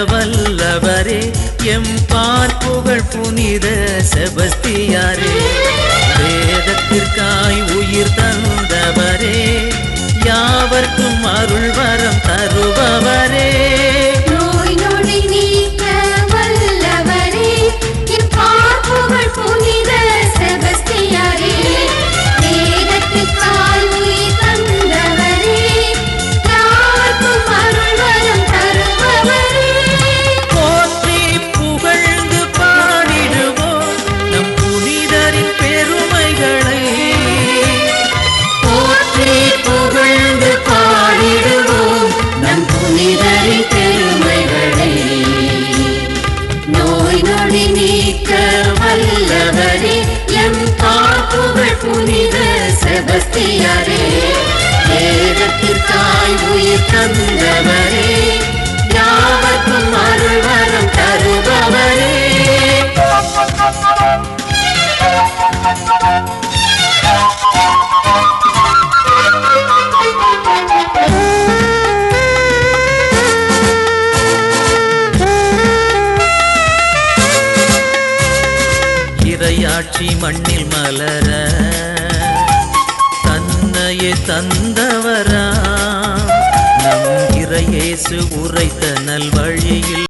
வல்லவரே எம் பார்ப்புகழ் புனித செபஸ்தியாரே வேதத்திற்காய் உயிர் தந்தவரே யாவர்க்கும் அருள் வரம் தருபவரே நோய் நொடி நீக்க வல்லவரே எம் பார்ப்புகழ் புனித செபஸ்தியாரே வேதத்திற்காய் உயிர் தந்தவரே யாவர்க்கும் அருள் வரம் தருபவரே போற்றி புகழ்ந்து பாடிடுவோம் நம் புனிதரின் பெருமைகளை போற்றி புகழ்ந்து பாடிடுவோம் நம் புனிதரின் பெருமைகளை நோய் நொடி நீக்க வல்லவரே எம் பார்ப்புகழ் புனித செபஸ்தியாரே வேதத்திற்காய் உயிர் தந்தவரே யாவர்க்கும் அருள் வரம் தருபவரே இறையாட்சி மண்ணில் மலர தன்னையே தந்தவரா நம் இறையேசு உரைத்த நல்வழியில்